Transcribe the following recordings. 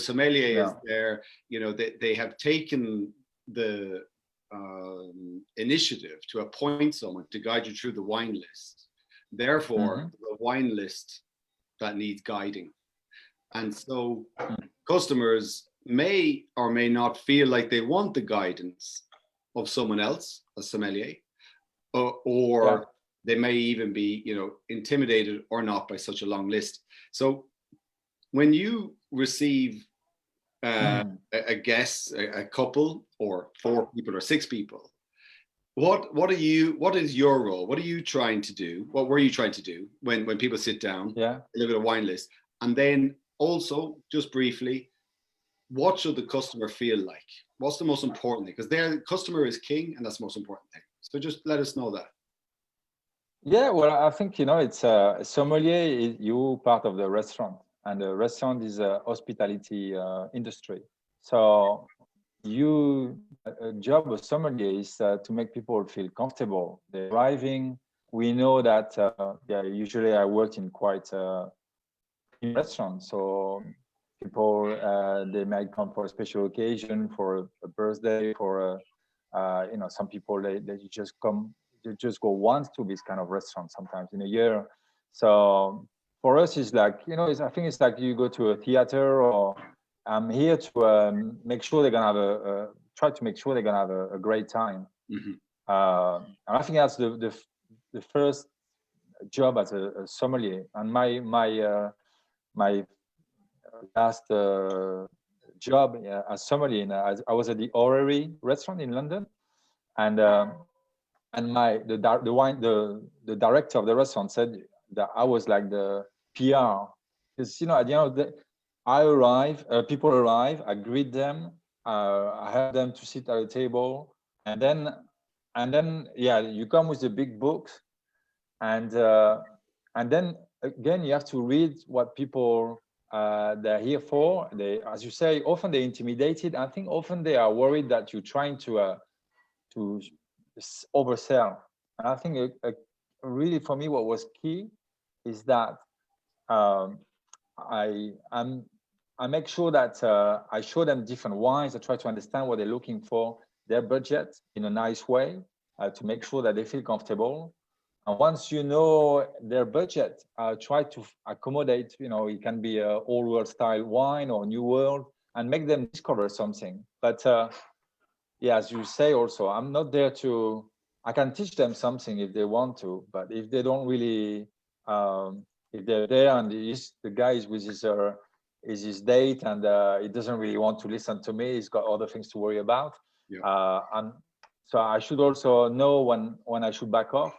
sommelier is Yeah. there, they have taken the initiative to appoint someone to guide you through the wine list. Therefore, the wine list that needs guiding. And so customers may or may not feel like they want the guidance of someone else, a sommelier, or they may even be, intimidated or not by such a long list. So when you receive a guest, a couple, or 4 people or 6 people, what is your role? What are you trying to do? What were you trying to do when people sit down, look at a wine list? And then also, just briefly, what should the customer feel like? What's the most important thing? Because their customer is king, and that's the most important thing. So just let us know that. Yeah, well, I think, it's a sommelier, you part of the restaurant, and the restaurant is a hospitality industry. So a job of sommelier is to make people feel comfortable. They're arriving. We know that, usually I worked in quite in restaurants. So people, they might come for a special occasion, for a birthday, for some people, they just come. You just go once to this kind of restaurant sometimes in a year. So for us, it's like, I think it's like you go to a theater, or I'm here to make sure they're gonna have try to make sure they're gonna have a great time. And I think that's the first job as a sommelier. And my last job as sommelier, I was at the Orrery restaurant in London, and the director of the restaurant said that I was like the PR, because at the end of the day, people arrive, I greet them, I help them to sit at a table, and then you come with the big books, and then again you have to read what people they're here for. They, as you say, often they're intimidated. I think often they are worried that you're trying to oversell. And I think really for me what was key is that I make sure that I show them different wines. I try to understand what they're looking for, their budget in a nice way, to make sure that they feel comfortable. And once you know their budget, try to accommodate, it can be a old world style wine or new world, and make them discover something. But as you say also, I'm not there I can teach them something if they want to, but if they don't really, if they're there and the guy is with his date and he doesn't really want to listen to me, he's got other things to worry about. And so I should also know when I should back off,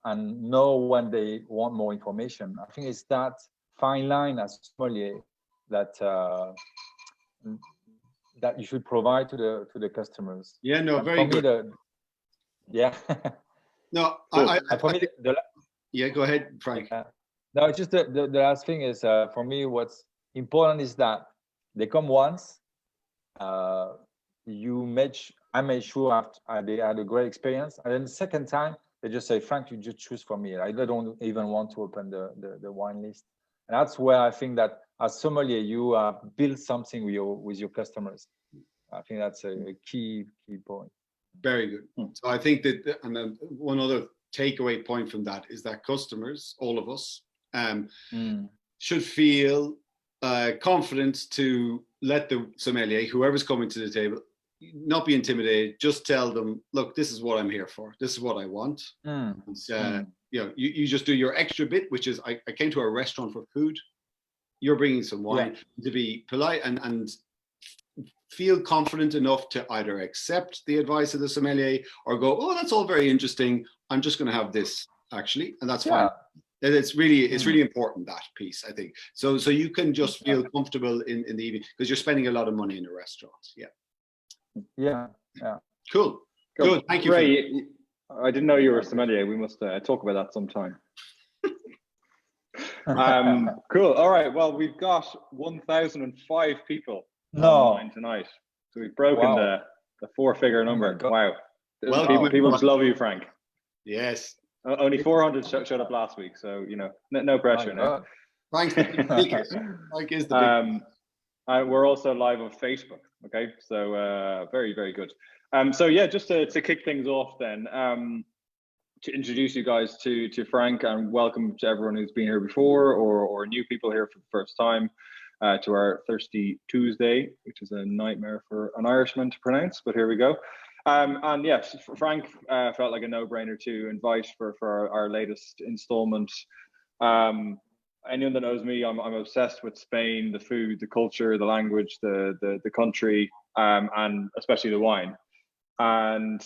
and know when they want more information. I think it's that fine line as sommelier that you should provide to the customers. Yeah, no, very good. No, go ahead, Frank. No, just the last thing is, for me, what's important is that they come once. I made sure they had a great experience, and then the second time they just say, Frank, you just choose for me. I don't even want to open the wine list. And that's where I think that as sommelier, you build something with your customers. I think that's a key point. Very good. So I think that, and then one other takeaway point from that is that customers, all of us, should feel confident to let the sommelier, whoever's coming to the table, not be intimidated. Just tell them, look, this is what I'm here for. This is what I want. You just do your extra bit, which is I came to a restaurant for food. You're bringing some wine. To be polite and feel confident enough to either accept the advice of the sommelier or go, oh, that's all very interesting. I'm just going to have this actually, and that's fine. It's really important, that piece, I think. So you can just feel comfortable in the evening, because you're spending a lot of money in a restaurant. Yeah. Cool. Good. Thank you. Ray, I didn't know you were a sommelier. We must talk about that sometime. Cool. All right. Well, we've got 1,005 people online tonight, so we've broken the 4-figure number. Wow. Well, people just love you, Frank. Yes. Only 400 showed up last week, so no pressure. Frank is the biggest. We're also live on Facebook. Okay, so very, very good. So yeah, just to kick things off then, to introduce you guys to Franck, and welcome to everyone who's been here before or new people here for the first time to our Thirsty Tuesday, which is a nightmare for an Irishman to pronounce, but here we go. And yes, Franck felt like a no-brainer to invite for our latest installment. Anyone that knows me, I'm obsessed with Spain, the food, the culture, the language, the country, and especially the wine. And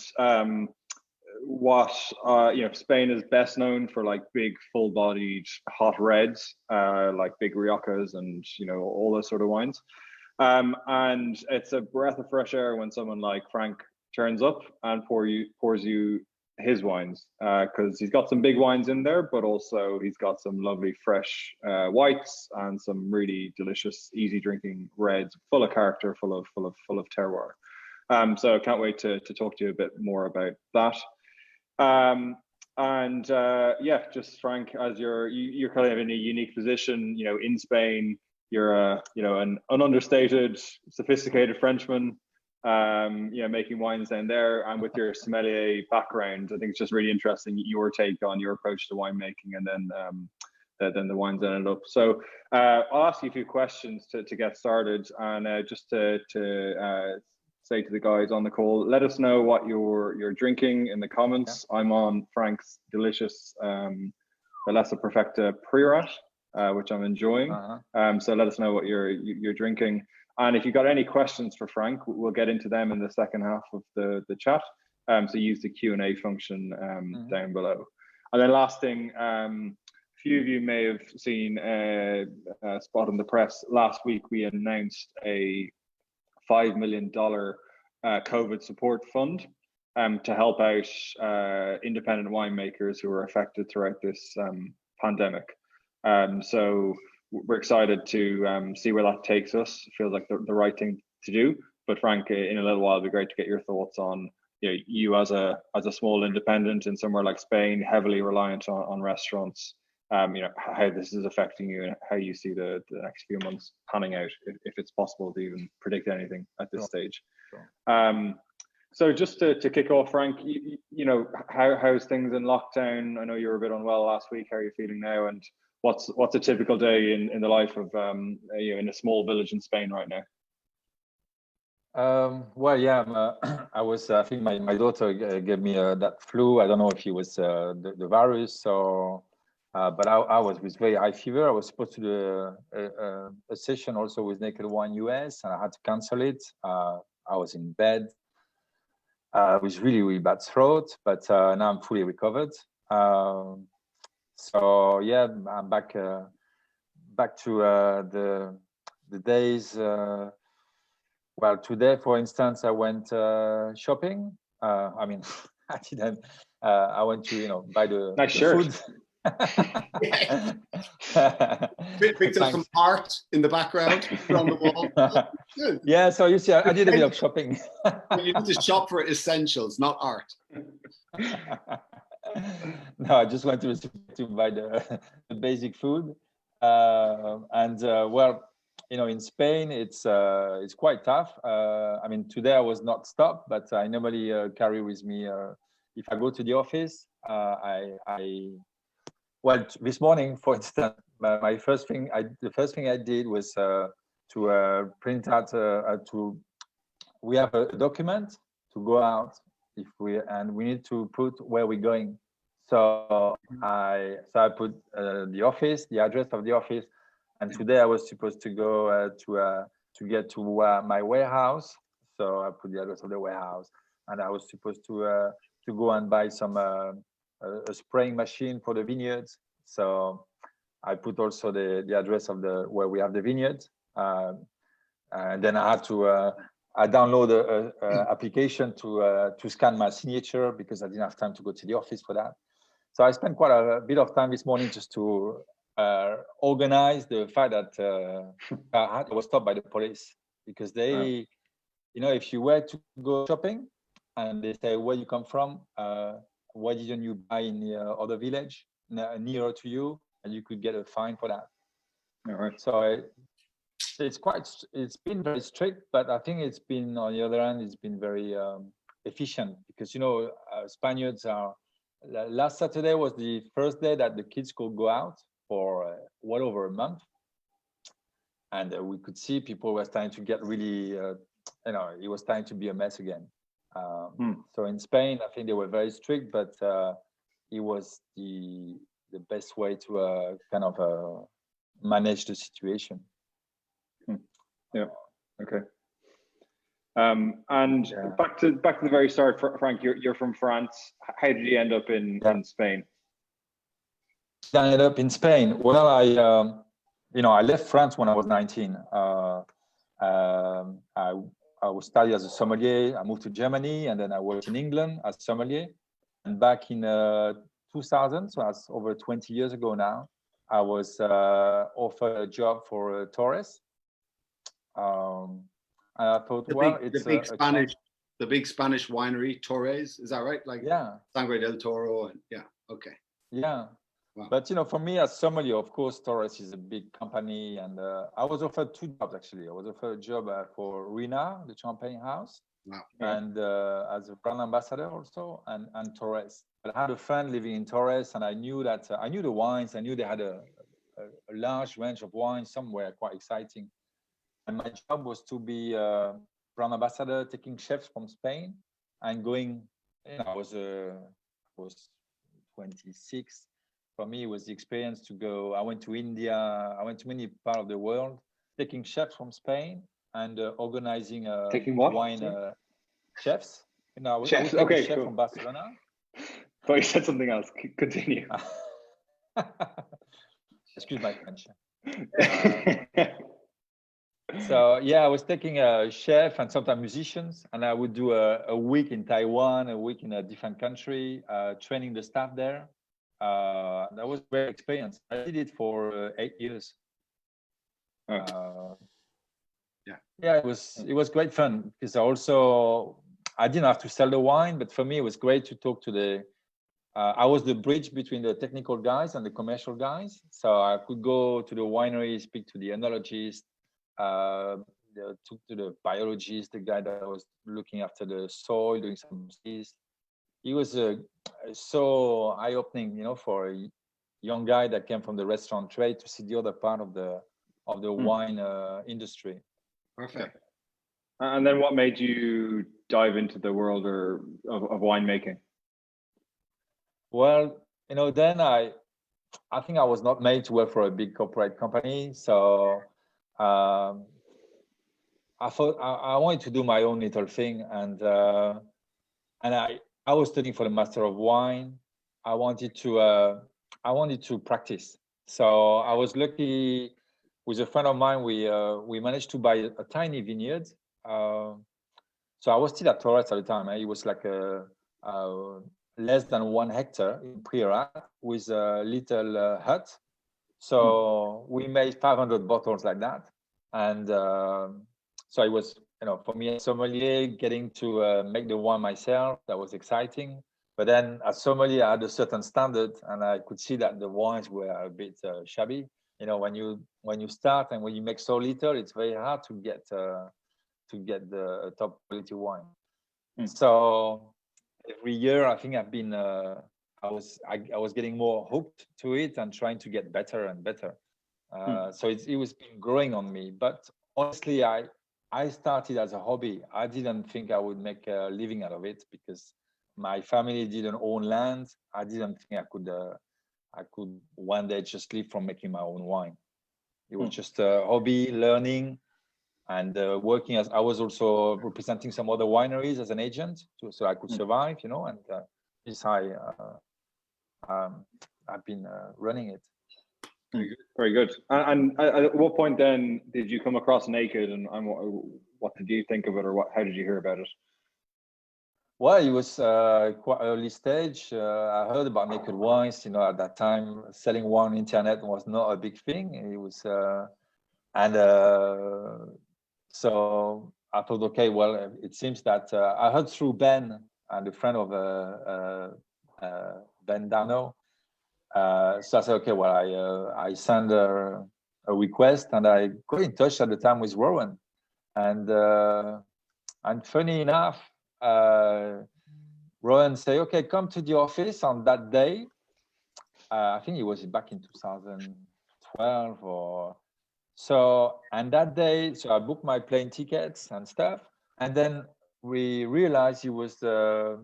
what Spain is best known for, like big, full-bodied hot reds, like big Riojas and all those sort of wines. And it's a breath of fresh air when someone like Franck turns up and pours you his wines, because he's got some big wines in there, but also he's got some lovely fresh whites and some really delicious, easy drinking reds, full of character, full of terroir. So I can't wait to talk to you a bit more about that. Yeah, just Franck, as you're kind of in a unique position, in Spain. You're an understated, sophisticated Frenchman, making wines down there, and with your sommelier background, I think it's just really interesting your take on your approach to winemaking, and then the wines ended up. So I'll ask you a few questions to get started, and just to say to the guys on the call, let us know what you're drinking in the comments. Yeah. I'm on Franck's delicious Bellezza Perfecta Prerut, which I'm enjoying. So let us know what you're drinking. And if you've got any questions for Franck, we'll get into them in the second half of the chat. So use the Q&A function down below. And then last thing, a few of you may have seen a spot in the press. Last week, we announced a $5 million COVID support fund to help out independent winemakers who were affected throughout this pandemic. So we're excited to see where that takes us. It feels like the right thing to do. But Franck, in a little while, it'd be great to get your thoughts on you as a small independent in somewhere like Spain, heavily reliant on restaurants. How this is affecting you and how you see the next few months panning out, if it's possible to even predict anything at this stage. Sure. So just to kick off, Franck, how's things in lockdown? I know you were a bit unwell last week. How are you feeling now? And what's a typical day in the life of in a small village in Spain right now? Well, yeah, I think my daughter gave me that flu. I don't know if it was the virus, so. But I was with very high fever. I was supposed to do a session also with Naked Wine US, and I had to cancel it. I was in bed with really, really bad throat, but now I'm fully recovered. So yeah, I'm back to the days. Well, today, for instance, I went shopping. I mean, I didn't. I went to buy the nice the shirt. Food. Picked up some art in the background on the wall. Good. Yeah, so you see, I did a bit of shopping. You need to shop for essentials, not art. No, I just went to buy the basic food, and well, in Spain it's quite tough. I mean, today I was not stopped, but I normally carry with me if I go to the office. Well, this morning, for instance, the first thing I did was to print out. We have a document to go out and we need to put where we're going. So I put the office, the address of the office, and today I was supposed to go to get to my warehouse. So I put the address of the warehouse, and I was supposed to go and buy some. A spraying machine for the vineyards. So I put also the address of where we have the vineyards. And then I had to I download a application to scan my signature because I didn't have time to go to the office for that. So I spent quite a bit of time this morning just to organize the fact that I was stopped by the police because they, if you were to go shopping and they say where you come from, why didn't you buy in the other village nearer to you, and you could get a fine for that. All right. So it's been very strict, but I think it's been, on the other hand, it's been very efficient, because Spaniards are, last Saturday was the first day that the kids could go out for well over a month, and we could see people were starting to get really it was starting to be a mess again. So in Spain, I think they were very strict, but it was the best way to kind of manage the situation. Yeah. Okay. And back to the very start, Frank. You're from France. How did you end up in Spain? I ended up in Spain. Well, I left France when I was 19. I was studying as a sommelier. I moved to Germany, and then I worked in England as sommelier. And back in 2000, so that's over 20 years ago now, I was offered a job for Torres. And I thought, the big Spanish winery, Torres, is that right? Like Sangre del Toro, and okay. Yeah. Wow. But for me as sommelier, of course, Torres is a big company, and I was offered two jobs actually. I was offered a job for Rina, the champagne house, and as a brand ambassador also, and Torres. I had a friend living in Torres, and I knew that I knew the wines. I knew they had a large range of wines, some were quite exciting. And my job was to be a brand ambassador, taking chefs from Spain and going. I was 26. For me, it was the experience to go. I went to India. I went to many parts of the world, taking chefs from Spain and organizing wine chefs. Chefs. I was Okay, a chef cool. from Barcelona. But you said something else. Continue. Excuse my French. So I was taking a chef and sometimes musicians, and I would do a week in Taiwan, a week in a different country, training the staff there. That was a great experience. I did it for 8 years. It was great fun, because I didn't have to sell the wine, but for me it was great to talk to I was the bridge between the technical guys and the commercial guys. So I could go to the winery, speak to the enologist, talk to the biologist, the guy that was looking after the soil, doing some disease. It was so eye-opening, for a young guy that came from the restaurant trade to see the other part of the wine industry. Perfect. And then what made you dive into the world of winemaking? Well, then I think I was not made to work for a big corporate company. So I thought I wanted to do my own little thing. And I was studying for the Master of Wine. I wanted to practice. So I was lucky with a friend of mine. We managed to buy a tiny vineyard. So I was still at Torres at the time. It was like a less than 1 hectare in Prerut with a little hut. So we made 500 bottles like that. And so it was, for me as sommelier, getting to make the wine myself, that was exciting. But then as sommelier, I had a certain standard, and I could see that the wines were a bit shabby. When you start and when you make so little, it's very hard to get the top quality wine. So every year, I think I've been I was getting more hooked to it and trying to get better and better. So it was been growing on me. But honestly, I started as a hobby. I didn't think I would make a living out of it, because my family didn't own land. I didn't think I could one day just live from making my own wine. It was just a hobby, learning, and working as I was also representing some other wineries as an agent, so I could survive, and this I've been running it. Very good. And at what point then did you come across Naked, and what did you think of it, or how did you hear about it? Well, it was quite early stage. I heard about Naked Wines. At that time, selling wine on the internet was not a big thing. It was, so I thought, okay, well, it seems that I heard through Ben, and a friend of Ben Dano. So I said, okay, well, I sent request, and I got in touch at the time with Rowan, and funny enough, Rowan say, okay, come to the office on that day. I think it was back in 2012 or so. And that day, so I booked my plane tickets and stuff. And then we realized it was the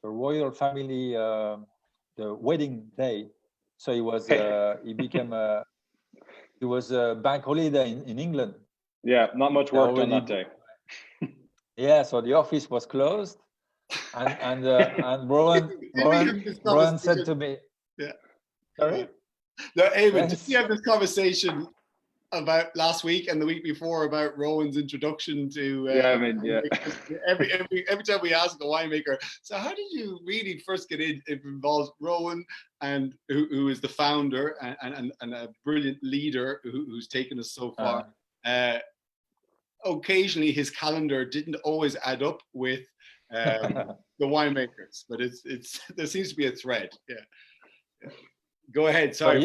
royal family, the wedding day. So it was it was a bank holiday in England. Yeah, not much work done that day. Yeah, so the office was closed, and Rowan said to me, "Yeah, sorry, no, Eamon, yes. did you have this conversation about last week and the week before about Rowan's introduction to? Yeah, I mean, yeah. Every time we ask a winemaker, so how did you really first get in? It involves Rowan, and who is the founder and a brilliant leader who's taken us so far. Occasionally his calendar didn't always add up with the winemakers, but it's there seems to be a thread. Yeah. Go ahead. Sorry.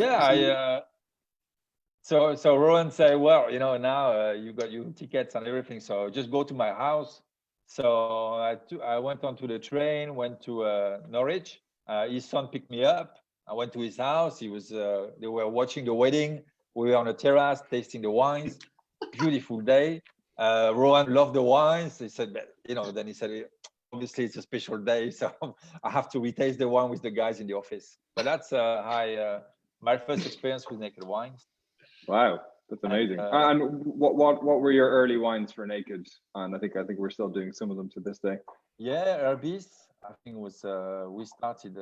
So Rowan said, well, now you got your tickets and everything, so just go to my house. So I went onto the train, went to Norwich. His son picked me up. I went to his house. They were watching the wedding. We were on a terrace tasting the wines. Beautiful day. Rowan loved the wines. He said, then he said, obviously it's a special day, so I have to retaste the wine with the guys in the office. But that's my first experience with Naked Wines. Wow, that's amazing. And what were your early wines for Naked? And I think we're still doing some of them to this day. Yeah, Herbis. I think it was we started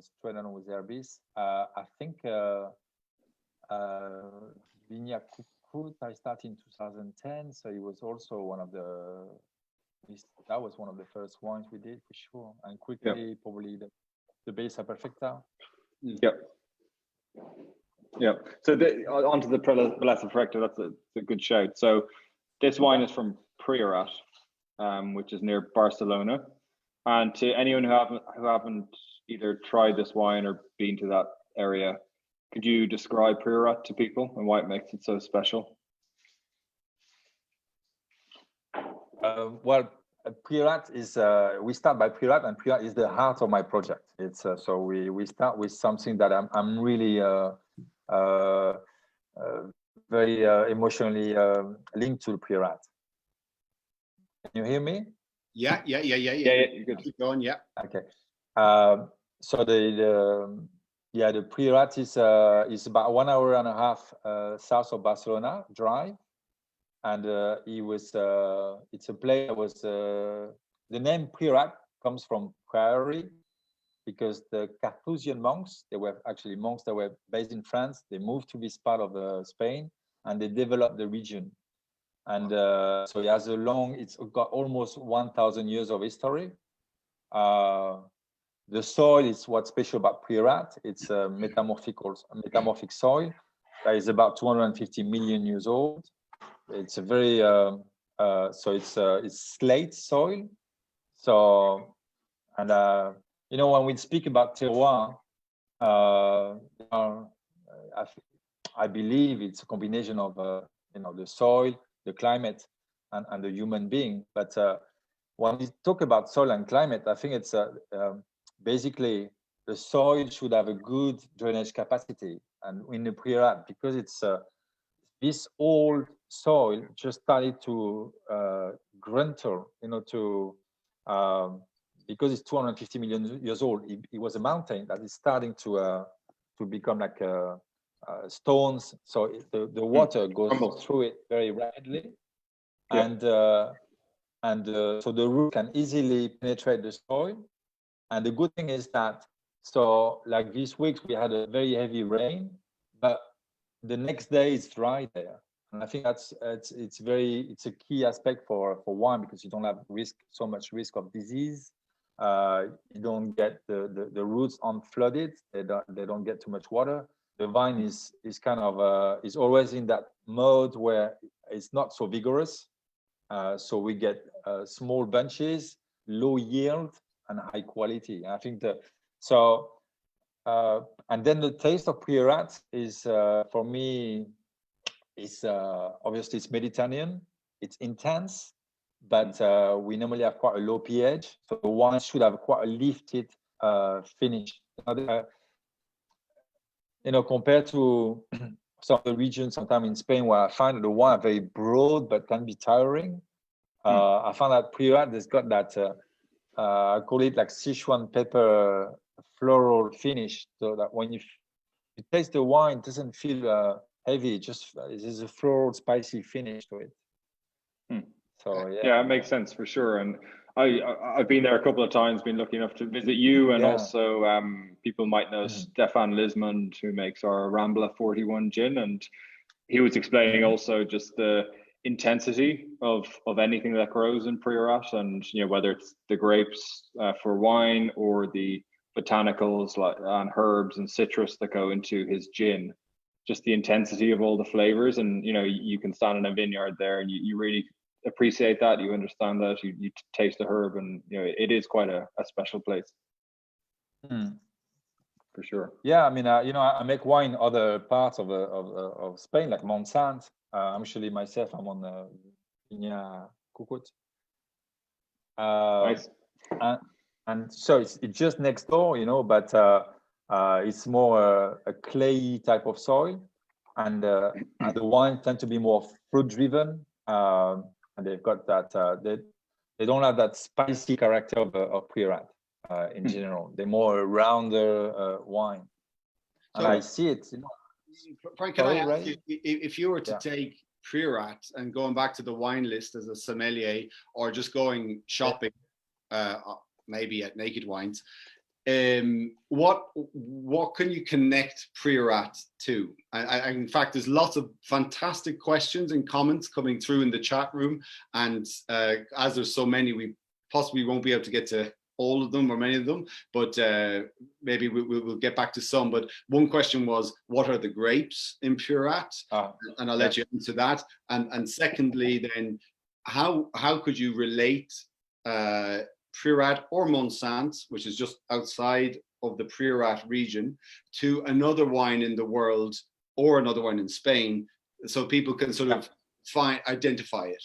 straight on with Herbis. I think Vigna Cucut I started in 2010, so it was also one of the first wines we did for sure. And quickly, probably the Bellezza Perfecta. Yep. Yeah. So onto the Bellezza Perfecta. That's a good shout. So this wine is from Prerut, which is near Barcelona. And to anyone who haven't either tried this wine or been to that area, could you describe Prerut to people and why it makes it so special? Well, Prerut is we start by Prerut, and Prerut is the heart of my project. It's so we start with something that I'm really very emotionally linked to Prerut. Can you hear me? Yeah. You're good. Keep going. Yeah. Okay. So the Prerut is about 1 hour and a half south of Barcelona drive. And it's a place that was, the name Prerut comes from priory, because the Carthusian monks, they were actually monks that were based in France. They moved to this part of Spain and they developed the region. And so it has it's got almost 1,000 years of history. The soil is what's special about Prerut. It's a metamorphic soil that is about 250 million years old. It's a very so it's slate soil. So when we speak about terroir, I believe it's a combination of the soil, the climate, and the human being. But when we talk about soil and climate, I think it's basically the soil should have a good drainage capacity, and in the Prerut, because it's this old soil just started to grunter, because it's 250 million years old. It was a mountain that is starting to become like stones. So the water goes through it very rapidly, and so the root can easily penetrate the soil. And the good thing is that, so like these weeks we had a very heavy rain, but the next day it's dry there. And I think it's a key aspect for wine, because you don't have so much risk of disease. You don't get the roots unflooded. They don't get too much water. The vine is kind of is always in that mode where it's not so vigorous. So we get small bunches, low yield, and high quality. And I think And then the taste of Prerut is, for me, is obviously it's Mediterranean, it's intense, but we normally have quite a low pH, so the wine should have quite a lifted finish. Compared to some of the regions, sometimes in Spain, where I find that the wine are very broad but can be tiring. I found that Prerut has got that. I call it like Sichuan pepper floral finish, so that when you taste the wine, it doesn't feel heavy. There's a floral, spicy finish to it. So yeah, it makes sense for sure. And I've been there a couple of times, been lucky enough to visit you, and also people might know Stefan Lismond, who makes our Rambla 41 gin, and he was explaining also just the intensity of anything that grows in Prerut, and whether it's the grapes for wine or the botanicals and herbs and citrus that go into his gin, just the intensity of all the flavors. And you can stand in a vineyard there and you really appreciate that, you understand that, you taste the herb, and it is quite a special place. For sure. Yeah, I mean, I make wine in other parts of Spain, like Massard. Actually, myself, I'm on the Viña Cucut. Nice. And so it's just next door, but it's more a clayey type of soil, and the wine tend to be more fruit driven, and they've got that. They don't have that spicy character of Prerut in general. They're more a rounder wine, and I see it. Frank, can I ask you, if you were to take Prerut and going back to the wine list as a sommelier, or just going shopping, maybe at Naked Wines, what can you connect Prerut to? In fact, there's lots of fantastic questions and comments coming through in the chat room, and as there's so many, we possibly won't be able to get to all of them or many of them, but maybe we'll get back to some. But one question was, what are the grapes in Prerut? And I'll let you answer that. And secondly, then, how could you relate Prerut or Massard, which is just outside of the Prerut region, to another wine in the world or another wine in Spain, so people can sort of identify it?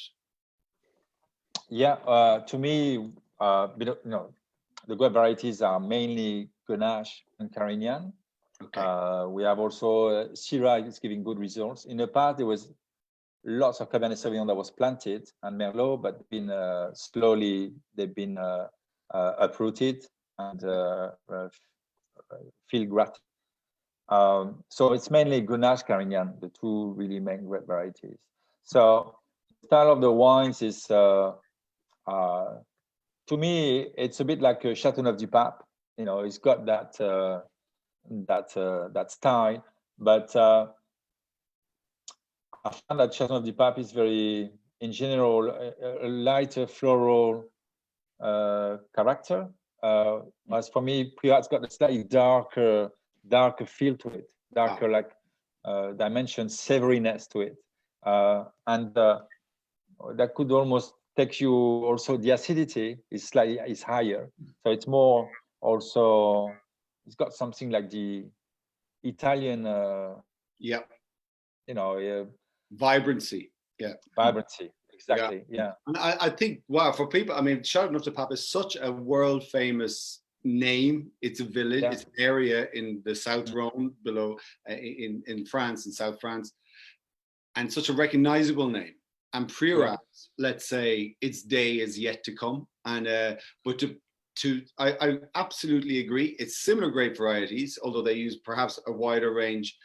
Yeah, to me, the grape varieties are mainly Grenache and Carignan. Okay. We have also Syrah is giving good results. In the past, there was lots of Cabernet Sauvignon that was planted and Merlot, but they've been uprooted and field grafted. So it's mainly Grenache, Carignan, the two really main grape varieties. So the style of the wines is, to me, it's a bit like a Châteauneuf-du-Pape. It's got that style, but I found that Châteauneuf-du-Pape is very, in general, a lighter floral character. As for me, Prerut's got a slightly darker feel to it, like dimension, savoriness to it, and that could almost take you. Also, the acidity is higher, so it's more. Also, it's got something like the Italian, vibrancy. Vibrancy, exactly. Yeah. And I think, for people, I mean, Châteauneuf-du-Pape is such a world famous name. It's a village, it's an area in the South Rhone, below in France, in South France, and such a recognizable name. And Prerut, let's say, its day is yet to come. And but I absolutely agree. It's similar grape varieties, although they use perhaps a wider range.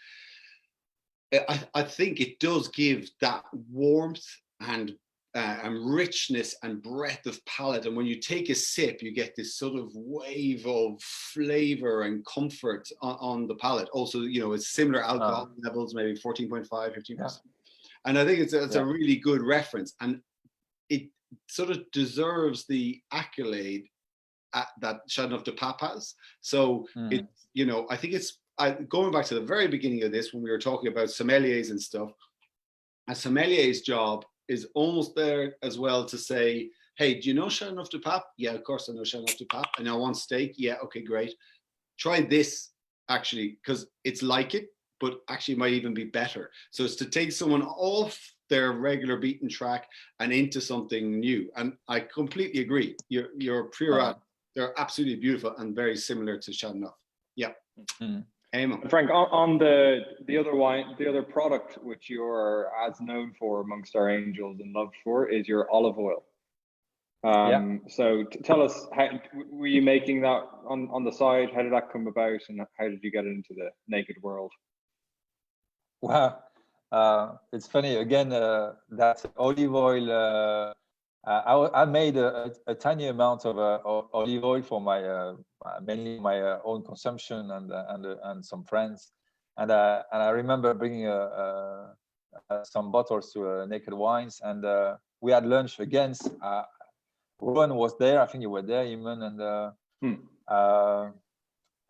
I think it does give that warmth and richness and breadth of palate. And when you take a sip, you get this sort of wave of flavor and comfort on the palate. Also, it's similar alcohol levels, maybe 14.5, 15%. And I think it's a really good reference, and it sort of deserves the accolade that Châteauneuf-du-Pape has. So I think it's going back to the very beginning of this, when we were talking about sommeliers and stuff. A sommelier's job is almost there as well to say, hey, do you know Châteauneuf-du-Pape? Yeah, of course I know Châteauneuf-du-Pape. And I want steak. Yeah, okay, great. Try this actually, because it's like it, but actually might even be better. So it's to take someone off their regular beaten track and into something new. And I completely agree. Your Prerut, they're absolutely beautiful and very similar to Chateauneuf. Yeah. And Frank, on the other wine, the other product which you're as known for amongst our angels and loved for is your olive oil. So tell us, how were you making that on the side? How did that come about, and how did you get into the naked world? Well, it's funny again, that olive oil. I made a tiny amount of olive oil for my mainly my own consumption and some friends, and I remember bringing some bottles to Naked Wines, and we had lunch against. Rowan was there. I think you were there, Eamon, and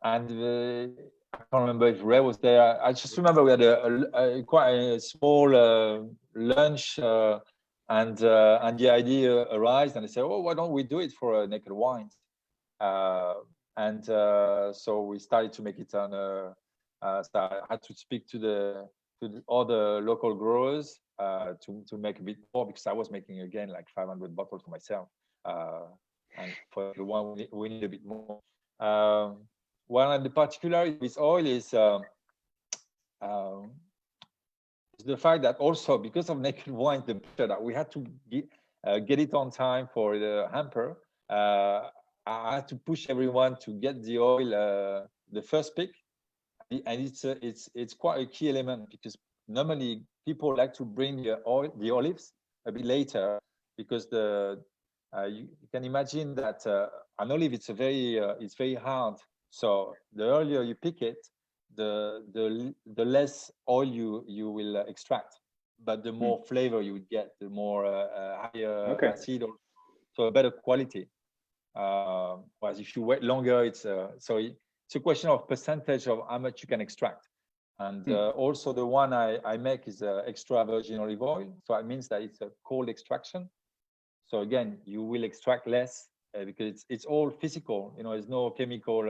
I can't remember if Ray was there. I just remember we had a quite a small lunch, and the idea arose, and I said, "Oh, why don't we do it for Naked Wines?" So we started to make it on. So I had to speak to all the local growers to make a bit more, because I was making again like 500 bottles for myself, and for the one we need a bit more. One of the particularities with oil is the fact that also because of Naked Wine, the pressure that we had to get it on time for the hamper, I had to push everyone to get the oil the first pick, and it's quite a key element, because normally people like to bring the olives a bit later, because you can imagine that an olive it's very hard. So the earlier you pick it, the less oil you will extract, but the more flavor you would get, the more higher acid, so a better quality. Whereas if you wait longer, it's a question of percentage of how much you can extract. And also the one I make is extra virgin olive oil, so it means that it's a cold extraction. So again, you will extract less because it's all physical. There's no chemical.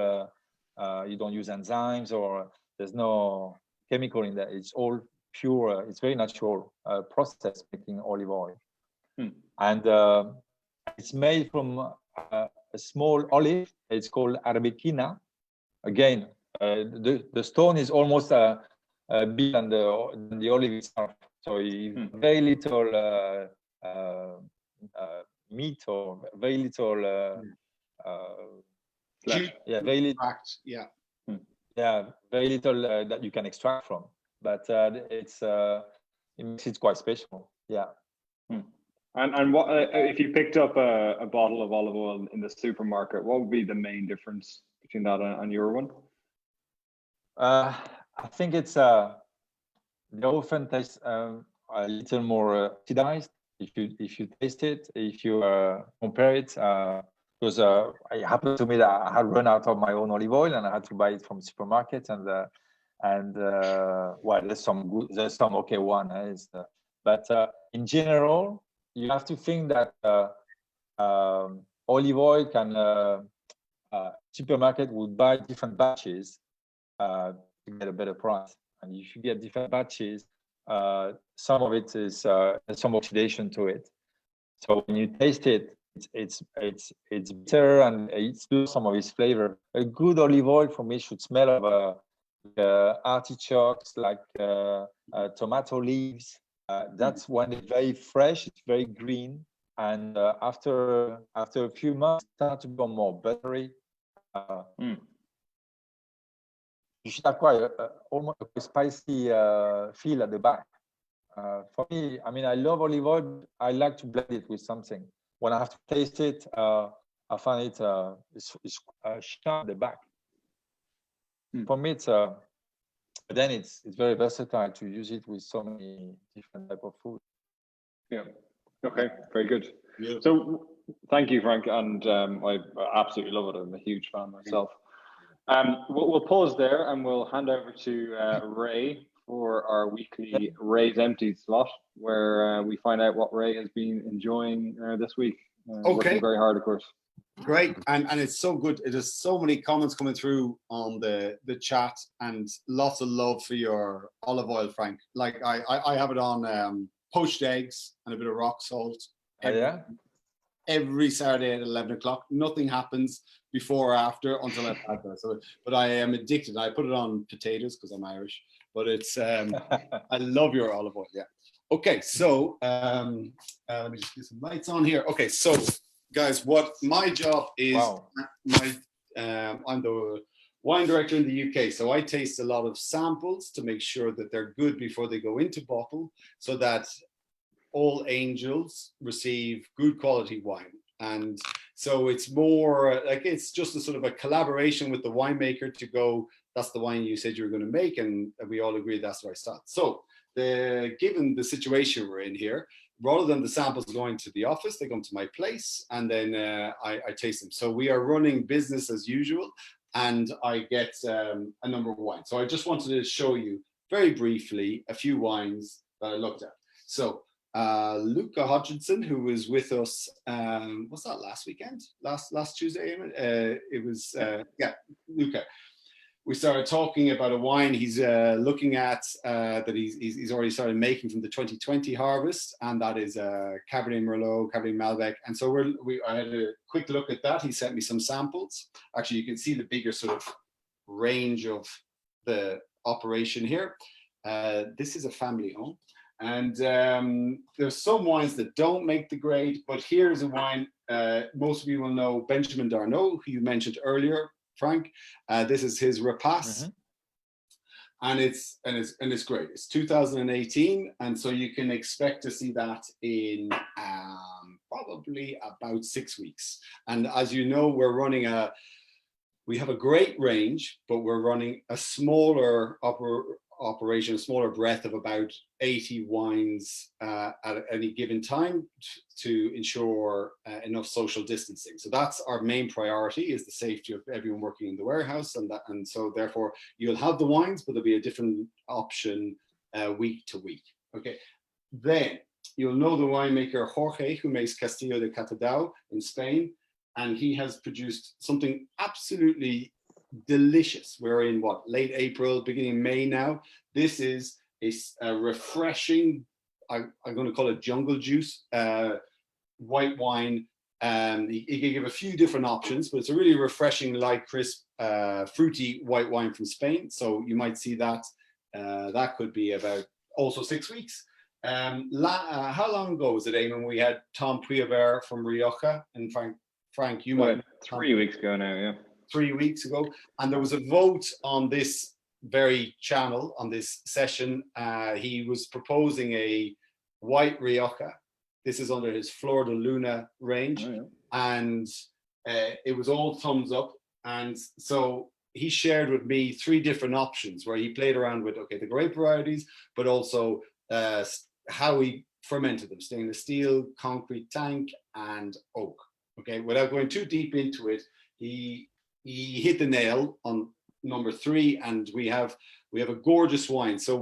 You don't use enzymes, or there's no chemical in that. It's all pure. It's very natural process making olive oil, and it's made from a small olive. It's called arbequina. Again, the stone is almost bigger than the olive itself. So very little meat, or very little very little very little that you can extract from, but it makes it quite special. And what if you picked up a bottle of olive oil in the supermarket, what would be the main difference between that and your one? I think it's they often taste a little more oxidized. If you taste it, if you compare it, because it happened to me that I had run out of my own olive oil and I had to buy it from the supermarket, and well, there's some okay one, but in general, you have to think that olive oil can supermarket would buy different batches to get a better price, and if you get different batches, some of it is some oxidation to it. So when you taste it, it's bitter and it's lose some of its flavor. A good olive oil for me should smell of artichokes, like tomato leaves. That's when it's very fresh, it's very green, and after a few months, it starts to become more buttery. You should have quite almost a spicy feel at the back. For me, I mean, I love olive oil. I like to blend it with something. When I have to taste it, I find it it's sharp at the back. For me, then it's very versatile to use it with so many different type of food. Yeah. Okay. Very good. Yeah. So thank you, Frank, and I absolutely love it. I'm a huge fan myself. We'll pause there and we'll hand over to Ray for our weekly Ray's Empty slot, where we find out what Ray has been enjoying this week. Working very hard, of course. Great, and it's so good. There's so many comments coming through on the chat, and lots of love for your olive oil, Frank. Like I have it on poached eggs and a bit of rock salt Yeah. every Saturday at 11 o'clock. Nothing happens before or after until I've had that. So, but I am addicted. I put it on potatoes because I'm Irish. But it's I love your olive oil. Yeah. Okay, so let me just get some lights on here. Okay, so guys, what my job is, Wow. I'm the wine director in the UK, so I taste a lot of samples to make sure that they're good before they go into bottle, so that all angels receive good quality wine. And so it's more like it's just a sort of a collaboration with the winemaker to go, that's the wine you said you were going to make, and we all agree that's the right style. So given the situation we're in here, rather than the samples going to the office, they come to my place, and then I taste them. So we are running business as usual, and I get a number of wines. So I just wanted to show you very briefly a few wines that I looked at. So Luca Hodgkinson, who was with us, was that last weekend? Last Tuesday, Eamon? It was, yeah, Luca. We started talking about a wine he's looking at that he's already started making from the 2020 harvest, and that is Cabernet Merlot, Cabernet Malbec. And so I had a quick look at that. He sent me some samples. Actually, you can see the bigger sort of range of the operation here. This is a family home, and there's some wines that don't make the grade, but here's a wine most of you will know, Benjamin Darnaud, who you mentioned earlier, Frank. This is his Rapace, and it's great. It's 2018, and so you can expect to see that in probably about 6 weeks. And as you know, we have a great range, but we're running a smaller operation, a smaller breadth of about 80 wines at any given time to ensure enough social distancing. So that's our main priority, is the safety of everyone working in the warehouse, and so therefore you'll have the wines, but there'll be a different option week to week. Okay, then you'll know the winemaker Jorge, who makes Castillo de Catadau in Spain, and he has produced something absolutely delicious. We're in late April, beginning May now. This is a refreshing, I'm going to call it jungle juice, white wine. He can give a few different options, but it's a really refreshing, light, crisp, fruity white wine from Spain. So you might see that. That could be about also 6 weeks. How long ago was it, Eamon, we had Tom Puyaver from Rioja? And Frank, you might. 3 weeks ago now, yeah. 3 weeks ago, and there was a vote on this very channel, on this session. He was proposing a white Rioja. This is under his Flor de Luna range, and it was all thumbs up. And so he shared with me 3 different options where he played around with the grape varieties, but also how he fermented them: stainless steel, concrete tank, and oak. Okay, without going too deep into it, he hit the nail on number 3, and we have a gorgeous wine. So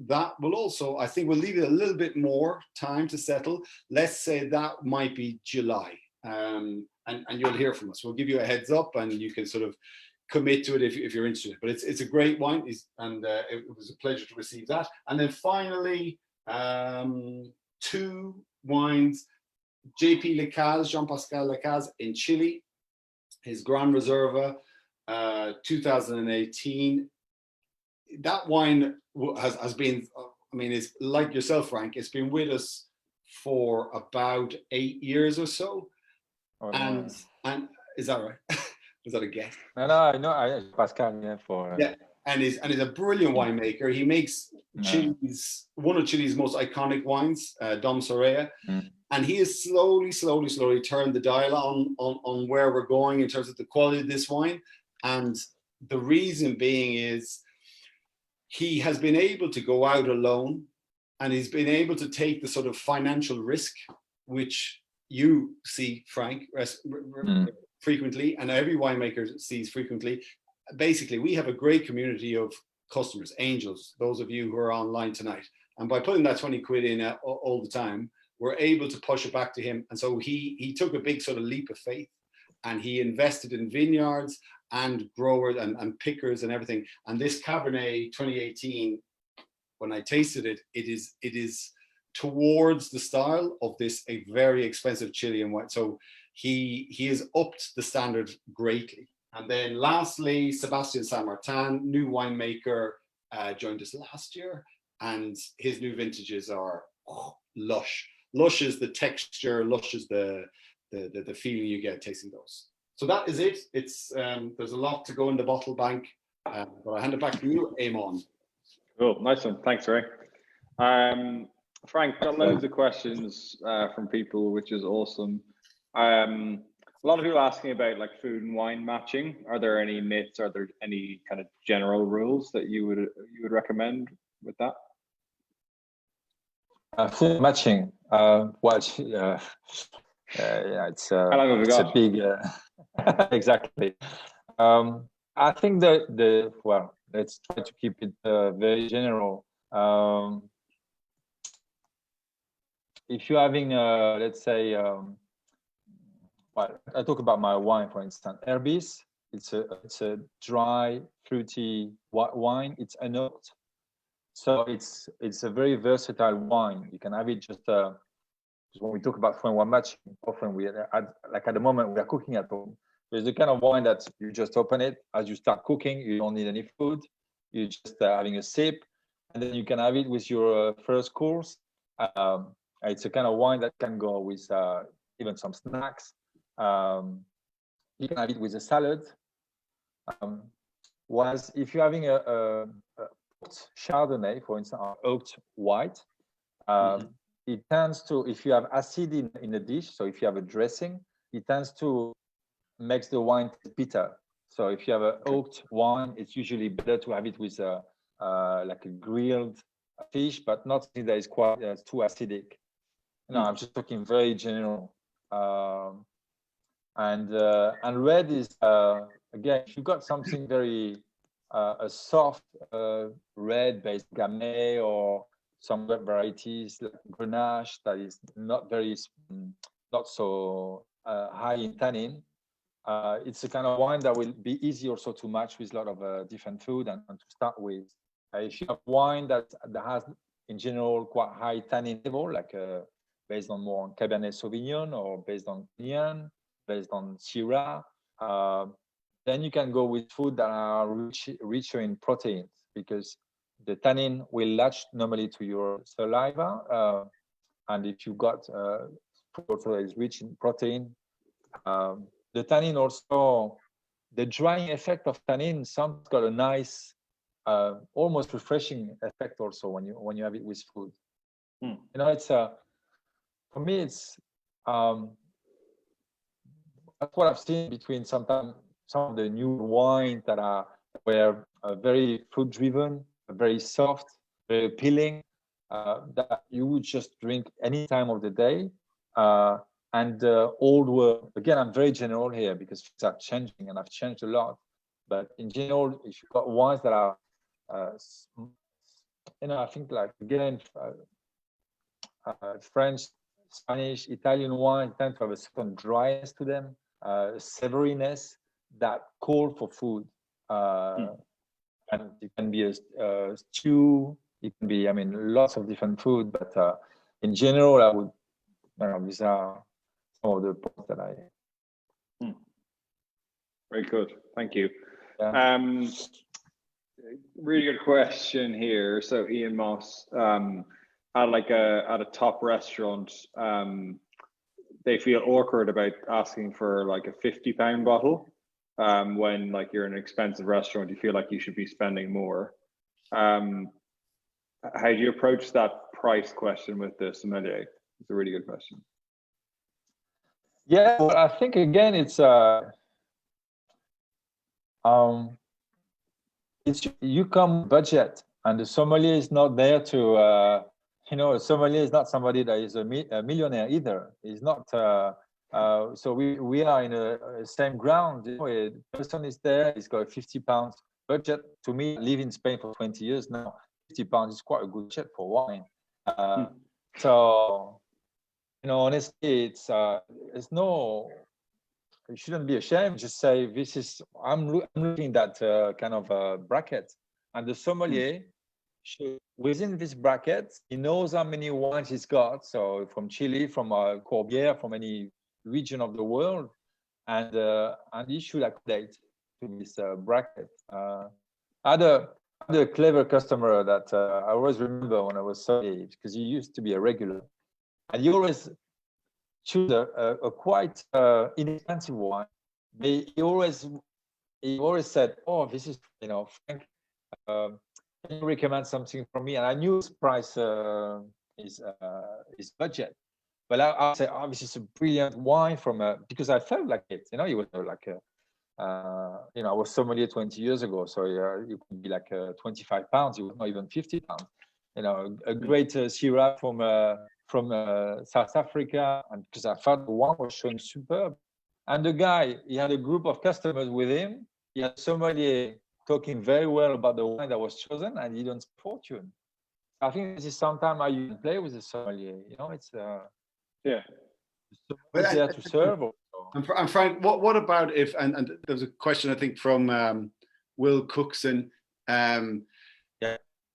that will also, I think, we'll leave it a little bit more time to settle. Let's say that might be July, and you'll hear from us. We'll give you a heads up, and you can sort of commit to it if you're interested. But it's a great wine, and it was a pleasure to receive that. And then finally, 2 wines: JP Lecaz, Jean-Pascal Lecaz in Chile, his Gran Reserva, 2018. That wine has been, I mean, it's like yourself, Frank, it's been with us for about 8 years or so. Oh, and is that right? Was that a guess? No, I know Pascal, yeah. And he's a brilliant winemaker. He makes Chile's, one of Chile's most iconic wines, Dom Sorea. And he has slowly turned the dial on where we're going in terms of the quality of this wine. And the reason being is he has been able to go out alone, and he's been able to take the sort of financial risk, which you see, Frank, frequently, and every winemaker sees frequently. Basically, we have a great community of customers, angels, those of you who are online tonight. And by putting that 20 quid in all the time, we're able to push it back to him. And so he took a big sort of leap of faith, and he invested in vineyards and growers and pickers and everything. And this Cabernet 2018, when I tasted it, it is towards the style of this a very expensive Chilean wine. So he has upped the standard greatly. And then lastly, Sebastian San Martin, new winemaker, joined us last year, and his new vintages are lush. Lush is the texture, lush is the feeling you get tasting those. So that is it. It's there's a lot to go in the bottle bank, but I hand it back to you, Eamon. Cool, nice one. Thanks, Ray. Frank, got loads of questions from people, which is awesome. A lot of people asking about like food and wine matching. Are there any myths? Are there any kind of general rules that you would recommend with that? Food matching. Yeah, it's How long have we got? a big exactly. I think well, let's try to keep it very general. If you're having, let's say, well, I talk about my wine, for instance. Herbis, it's a dry, fruity wine. It's unoaked, so it's a very versatile wine. You can have it just when we talk about food and wine matching. Often we like at the moment we are cooking at home. There's the kind of wine that you just open it as you start cooking. You don't need any food. You're just having a sip, and then you can have it with your first course. It's a kind of wine that can go with even some snacks. You can have it with a salad. Whereas if you're having a Chardonnay, for instance, or oaked white, it tends to, if you have acid in a dish, so if you have a dressing, it tends to makes the wine bitter. So if you have an oaked wine, it's usually better to have it with like a grilled fish, but not something that is quite too acidic. No, I'm just talking very general. And red is again, if you've got something very a soft red based Gamay or some red varieties like Grenache that is not so high in tannin. It's a kind of wine that will be easy also to match with a lot of different food and to start with. If you have wine that has in general quite high tannin level, like based on more on Cabernet Sauvignon or based on Cognac, based on Syrah, then you can go with food that are richer in proteins because the tannin will latch normally to your saliva, and if you've got food also that is rich in protein, the tannin also, the drying effect of tannin, some got a nice, almost refreshing effect also when you have it with food. You know, it's for me, it's that's what I've seen between sometimes some of the new wines that were very fruit driven, very soft, very appealing, that you would just drink any time of the day. And old world, again, I'm very general here because things are changing and I've changed a lot. But in general, if you've got wines that are, you know, I think like again, French, Spanish, Italian wine tend to have a certain dryness to them, savoriness that call for food. And it can be a stew, it can be, I mean, lots of different food, but in general, I would, these are some of the points that I. Very good, thank you. Yeah. Really good question here. So Ian Moss, at a top restaurant, they feel awkward about asking for like a £50 bottle. When like you're in an expensive restaurant, you feel like you should be spending more. How do you approach that price question with the sommelier? It's a really good question. Yeah, well, I think again, it's you come budget, and the sommelier is not there to a sommelier is not somebody that is a millionaire either. He's not. So we are in a same ground. You know, a person is there. He's got a £50 budget. To me, I live in Spain for 20 years now. £50 is quite a good budget for wine. So, you know, honestly, it's no. you shouldn't be ashamed. Just say, this is, I'm looking at kind of a bracket, and the sommelier should, within this bracket, he knows how many wines he's got. So from Chile, from Corbière, from any region of the world, and he should accommodate to this bracket. I had a clever customer that I always remember when I was sommelier, because he used to be a regular, and he always choose a quite inexpensive wine. He always said, "Oh, this is, Frank, can you recommend something for me?" And I knew his price, his budget, but I say, "Oh, this is a brilliant wine from because I felt like it. He was like a, I was sommelier 20 years ago, so it could be like 25 pounds. It was not even 50 pounds. A great Syrah from South Africa, and because I thought the wine was showing superb. And the guy, he had a group of customers with him. He had sommelier talking very well about the wine that was chosen, and he didn't fortune. I think this is sometimes how you can play with the sommelier. It's yeah, there to serve. And Frank, what about if? And there's a question I think from Will Cookson.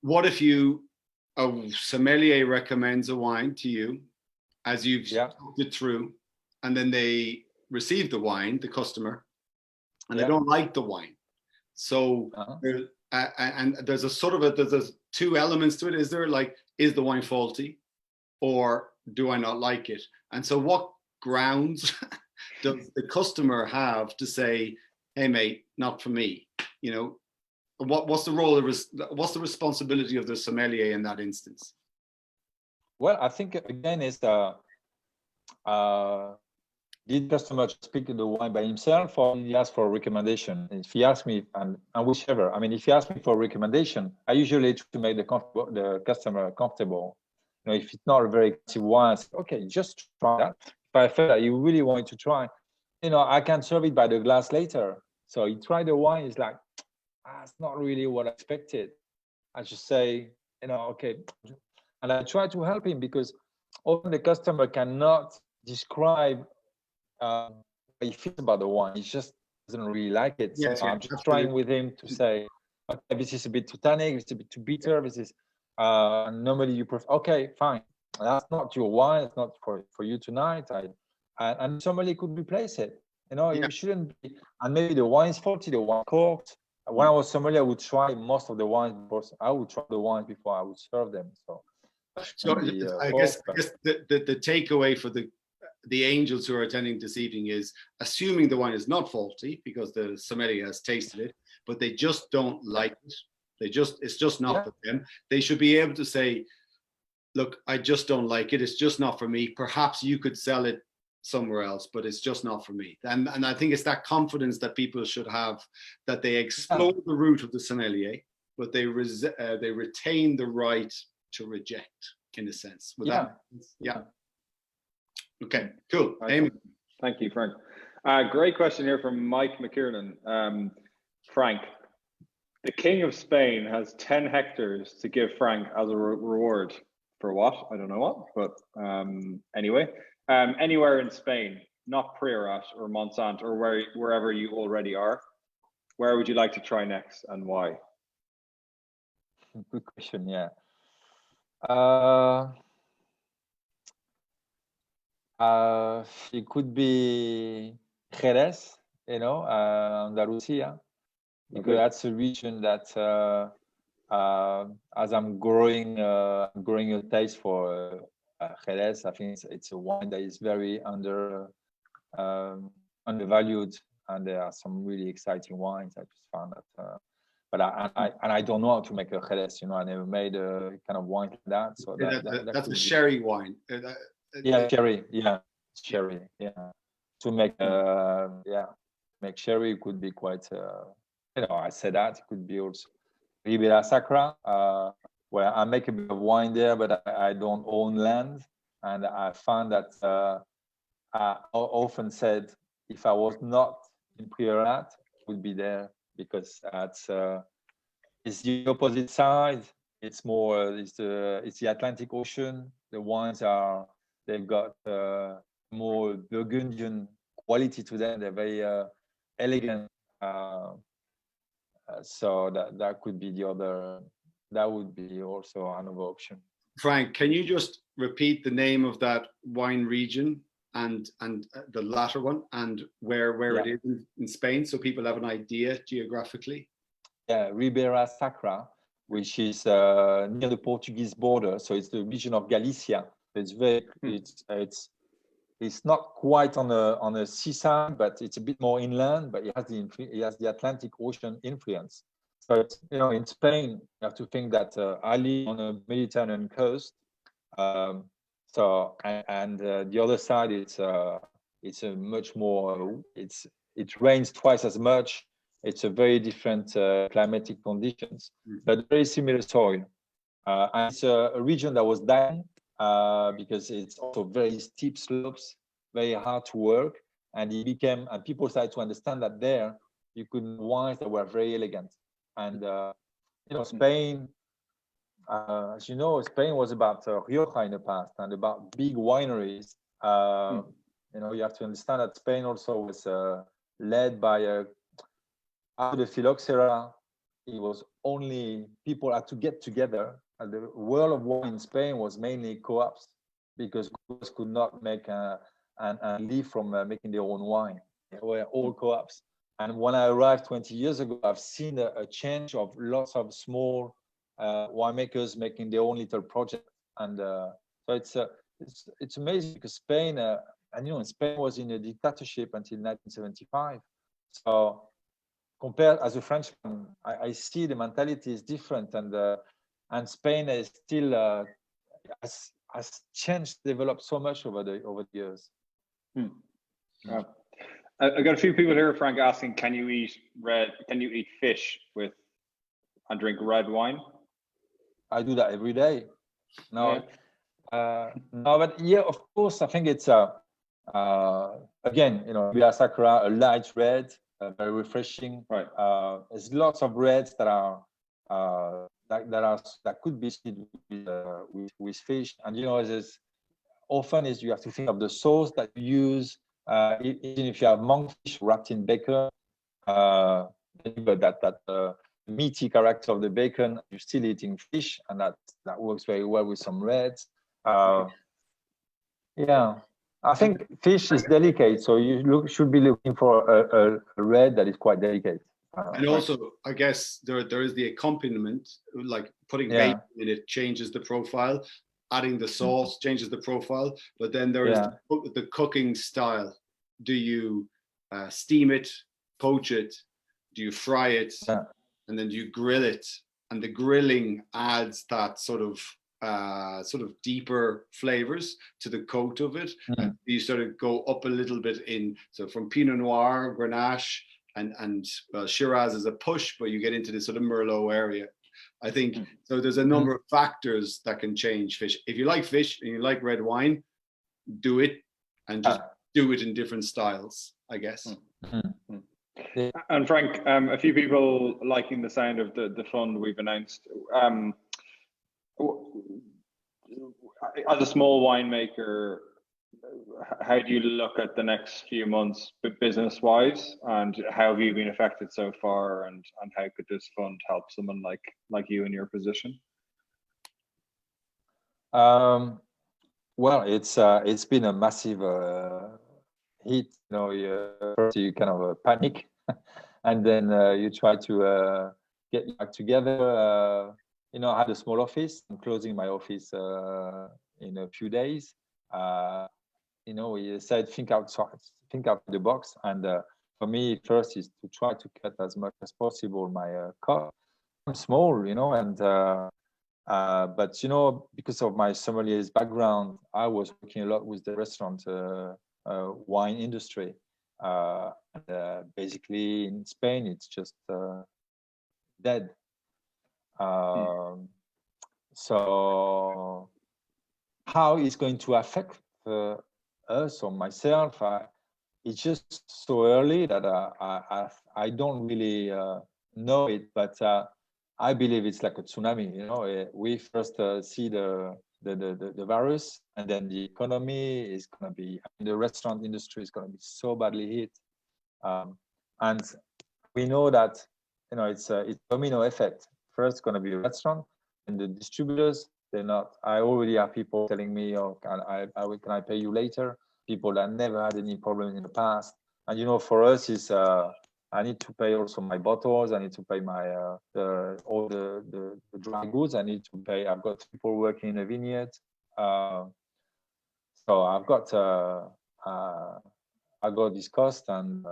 What if a sommelier recommends a wine to you, as you've talked it through, and then they receive the wine, the customer, and they don't like the wine. So and there's there's two elements to it. Is there, like, is the wine faulty, or do I not like it? And so what grounds does the customer have to say, "Hey mate, not for me"? What's the role of what's the responsibility of the sommelier in that instance? Well, I think again is did customer speak to the wine by himself, or did he ask for a recommendation? If he asks me, and whichever, I mean, if he asks me for a recommendation, I usually try to make the customer comfortable. If it's not a very expensive wine, I say, okay, just try that. If I feel that you really want to try, I can serve it by the glass later. So he tried the wine, he's like, it's not really what I expected. I just say, okay. And I try to help him, because often the customer cannot describe what he feels about the wine. He just doesn't really like it. So I'm just trying with him to say, okay, this is a bit too tannic, this is a bit too bitter, this is normally you prefer, okay, fine. That's not your wine, it's not for you tonight. And somebody could replace it. You shouldn't be, and maybe the wine is faulty, the wine corked. When I was sommelier, I would try most of the wines before I would try the wines before I would serve them. So I guess the takeaway for the angels who are attending this evening is, assuming the wine is not faulty because the sommelier has tasted it, but they just don't like it. It's just not for them. They should be able to say, "Look, I just don't like it. It's just not for me. Perhaps you could sell it somewhere else, but it's just not for me." And I think it's that confidence that people should have, that they explore the route of the sommelier, but they retain the right to reject, in a sense. Okay, cool. Amy. Thank you, Frank. Great question here from Mike McKiernan. Frank, the King of Spain has 10 hectares to give Frank as a reward for what? I don't know what, but anyway. Anywhere in Spain, not Prerut or Massard or wherever you already are, where would you like to try next, and why? Good question. It could be Jerez, Andalusia, because that's a region that, as I'm growing a taste for Jerez, I think it's a wine that is very undervalued, and there are some really exciting wines. I just found that, but I don't know how to make a Jerez. I never made a kind of wine like that. So that's a sherry wine. Sherry. Sherry. To make make sherry could be quite. I said that it could be also Ribeira Sacra, where I make a bit of wine there, but I don't own land. And I found that I often said, if I was not in Prerut, I would be there, because it's the opposite side. It's more, it's the Atlantic Ocean. The wines they've got more Burgundian quality to them. They're very elegant. So that could be the other. That would be also another option. Frank, can you just repeat the name of that wine region and the latter one and where it is in Spain, so people have an idea geographically? Yeah, Ribeira Sacra, which is near the Portuguese border. So it's the region of Galicia. It's very it's not quite on the seaside, but it's a bit more inland. But it has the Atlantic Ocean influence. So it's, in Spain, you have to think that I live on a Mediterranean coast. So the other side, it's a much more. It rains twice as much. It's a very different climatic conditions, but very similar soil. And it's a region that was dying because it's also very steep slopes, very hard to work, and people started to understand that there you could wines that were very elegant. And Spain, as you know, Spain was about Rioja in the past and about big wineries. You have to understand that Spain also was led by after the phylloxera. It was only people had to get together. And the world of wine in Spain was mainly co-ops because co-ops could not make and live from making their own wine. They were all co-ops. And when I arrived 20 years ago, I've seen a change of lots of small winemakers making their own little project. And so it's amazing because Spain, Spain was in a dictatorship until 1975. So compared as a Frenchman, I see the mentality is different, and Spain is still has changed, developed so much over the years. I've got a few people here, Frank, asking, can you eat fish and drink red wine? I do that every day. No, but yeah, of course, I think it's again, Ribeira Sacra, a light red, very refreshing. Right. There's lots of reds that could be with fish, and there's often you have to think of the sauce that you use. Even if you have monkfish wrapped in bacon, but that meaty character of the bacon, you're still eating fish, and that works very well with some reds. Yeah, I think fish is delicate, so you should be looking for a red that is quite delicate. And also, I guess there is the accompaniment, like putting bacon in it changes the profile. Adding the sauce changes the profile, but then there is the cooking style. Do you steam it, poach it? Do you fry it, and then do you grill it? And the grilling adds that sort of deeper flavors to the coat of it. And you sort of go up a little bit from Pinot Noir, Grenache, and Shiraz is a push, but you get into this sort of Merlot area. I think so. There's a number of factors that can change fish. If you like fish and you like red wine, do it, and just do it in different styles, I guess. And Frank, a few people liking the sound of the fund we've announced. As a small winemaker, how do you look at the next few months business-wise, and how have you been affected so far, and how could this fund help someone like you in your position? Well, it's been a massive hit. First you kind of panic, and then you try to get back together. I had a small office. I'm closing my office in a few days. We said think out the box, and for me first is to try to cut as much as possible my cost. I'm small, and but because of my sommelier's background, I was working a lot with the restaurant wine industry. Basically in Spain it's just dead. So how it's going to affect us or myself, it's just so early that I don't really know it, but I believe it's like a tsunami. We first see the the virus, and then the economy is going to be, the restaurant industry is going to be so badly hit. And we know that, you know, it's a domino effect. First, going to be a restaurant, and the distributors, they're not. I already have people telling me, "Oh, can I pay you later?" People that never had any problem in the past. And you know, for us, is I need to pay also my bottles. I need to pay my all the dry goods. I need to pay. I've got people working in a vineyard, so I've got I got this cost, and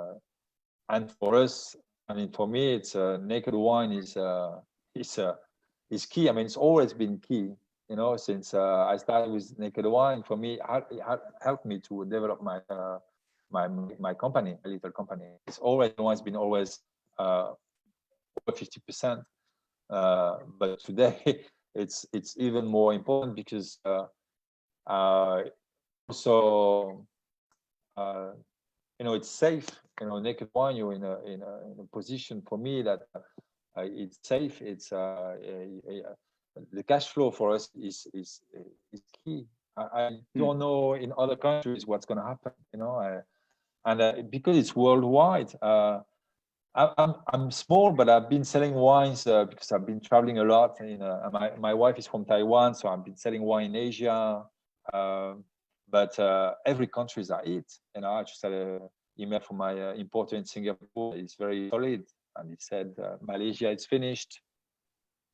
for us, I mean, for me, it's naked wine is key. I mean, it's always been key. You know, since I started with naked wine, for me, it helped me to develop my my company, my little company. It's always been over 50%. But today, it's even more important because also you know, it's safe. You know, naked wine, you're in a position for me that it's safe. It's the cash flow for us is key. I don't know in other countries what's going to happen. You know, and because it's worldwide. I'm small, but I've been selling wines because I've been traveling a lot. My wife is from Taiwan, so I've been selling wine in Asia. But every country is at it. You know, I just had an email from my importer in Singapore. It's very solid, and he said Malaysia it's finished,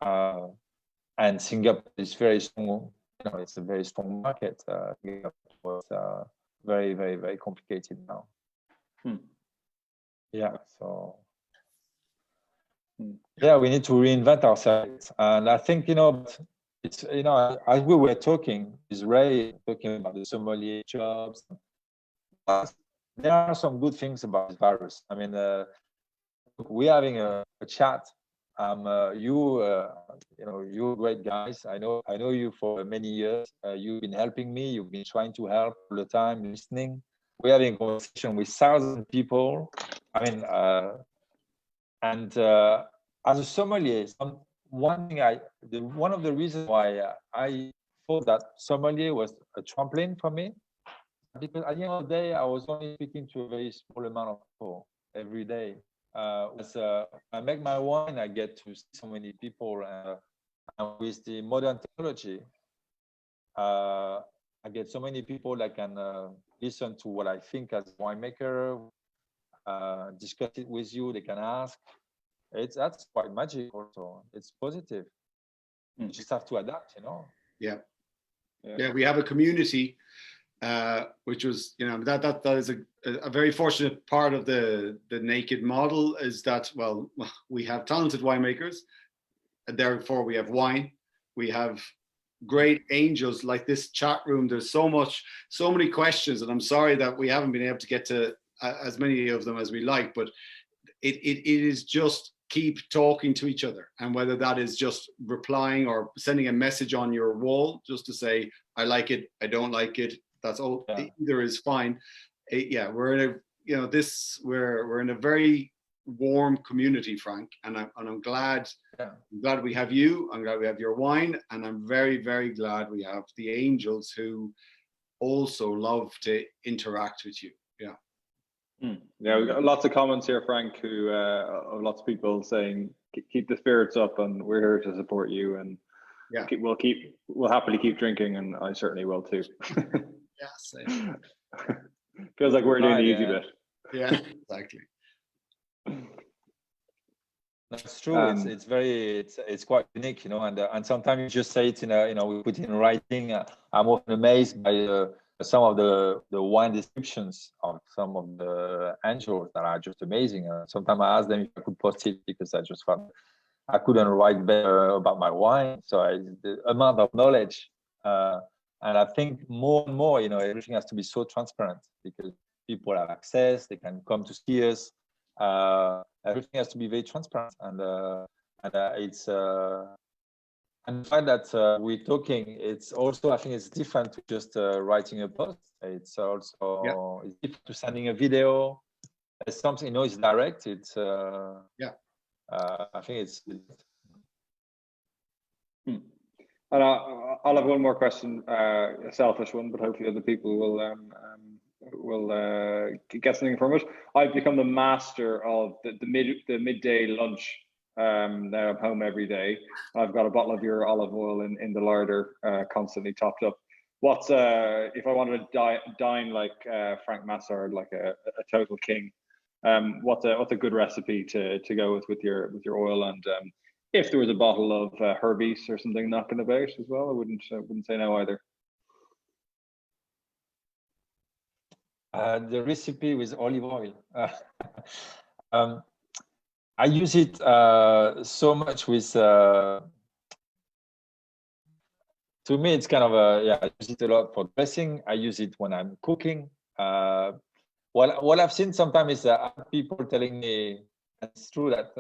and Singapore is very strong. You know, it's a very strong market. Singapore is very, very, very complicated now. Yeah, so yeah, we need to reinvent ourselves, and I think, you know, it's, you know, as we were talking, is Ray talking about the sommelier jobs. There are some good things about this virus. I mean, we're having a chat. You know, you're great guys. I know you for many years. You've been helping me. You've been trying to help all the time, listening. We're having a conversation with thousands of people. I mean, and as a sommelier, one of the reasons why I thought that sommelier was a trampoline for me, because at the end of the day, I was only speaking to a very small amount of people every day. As I make my wine, I get to see so many people, and with the modern technology, I get so many people that can listen to what I think as a winemaker, discuss it with you. They can ask. That's quite magic. Also, it's positive. You just have to adapt, you know. Yeah. We have a community, which was, you know, that is a very fortunate part of the naked model, is that, well, we have talented winemakers, and therefore we have wine. We have great angels like this chat room. There's so many questions, and I'm sorry that we haven't been able to get to as many of them as we like, but it is just keep talking to each other, and whether that is just replying or sending a message on your wall just to say I like it, I don't like it, that's all. Either is fine. We're in a, you know, we're in a very warm community, Franck, and I'm glad. I'm glad we have you. I'm glad we have your wine, and I'm very, very glad we have the angels who also love to interact with you. Yeah, we've got lots of comments here, Franck, who of lots of people saying keep the spirits up, and we're here to support you, and we'll happily keep drinking, and I certainly will too. Yeah, same. Feels like we're doing the easy bit. Yeah, exactly. That's true. It's quite unique, you know, and sometimes you just say it in a, you know, we put it in writing. I'm often amazed by some of the wine descriptions of some of the angels that are just amazing. Sometimes I ask them if I could post it, because I just found I couldn't write better about my wine. So the amount of knowledge, and I think more and more, you know, everything has to be so transparent, because people have access, they can come to see us. Everything has to be very transparent, and it's and the fact that we're talking, it's also, I think it's different to just writing a post. It's also it's different to sending a video. It's something, you know, it's direct. It's I think it's. And I'll have one more question, a selfish one, but hopefully other people will get something from it. I've become the master of the midday lunch. Now I'm home every day. I've got a bottle of your olive oil in the larder, constantly topped up. What's if I wanted to dine like Franck Massard, like a total king? What's a good recipe to go with your oil? And if there was a bottle of Herbies or something knocking about as well, I wouldn't say no either. The recipe with olive oil. I use it so much with. To me, it's kind of I use it a lot for dressing. I use it when I'm cooking. What I've seen sometimes is people telling me, and it's true that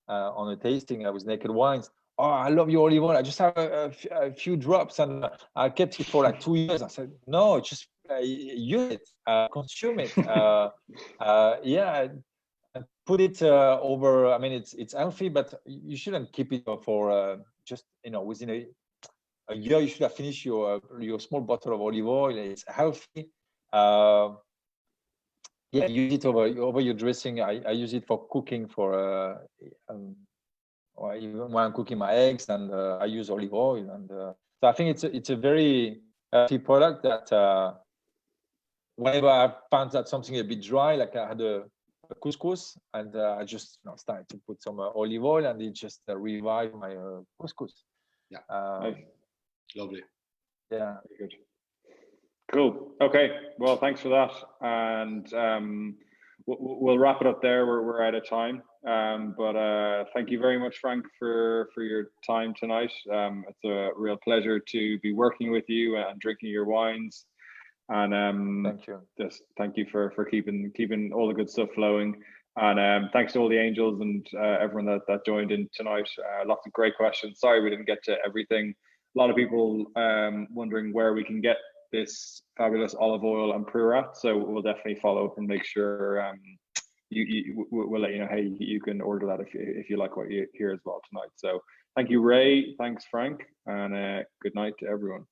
on a tasting with naked wines, oh, I love your olive oil. I just have a few drops and I kept it for like 2 years. I said, no, just use it, consume it. Put it over. I mean, it's healthy, but you shouldn't keep it for just within a year. You should have finished your small bottle of olive oil. It's healthy. Use it over your dressing. I use it for cooking or even when I'm cooking my eggs, and I use olive oil. And so I think it's a very healthy product that whenever I found that something a bit dry, like I had a couscous, and I just started to put some olive oil, and it just revived my couscous. Yeah, nice. Lovely. Yeah, very good. Cool. Okay. Well, thanks for that, and we'll wrap it up there. We're out of time. But thank you very much, Franck, for your time tonight. It's a real pleasure to be working with you and drinking your wines. And thank you. Just thank you for keeping all the good stuff flowing. And thanks to all the angels and everyone that joined in tonight. Lots of great questions. Sorry we didn't get to everything. A lot of people wondering where we can get this fabulous olive oil and Prerut. So we'll definitely follow up and make sure we'll let you know how you can order that if you like what you hear as well tonight. So thank you, Ray. Thanks, Franck, and good night to everyone.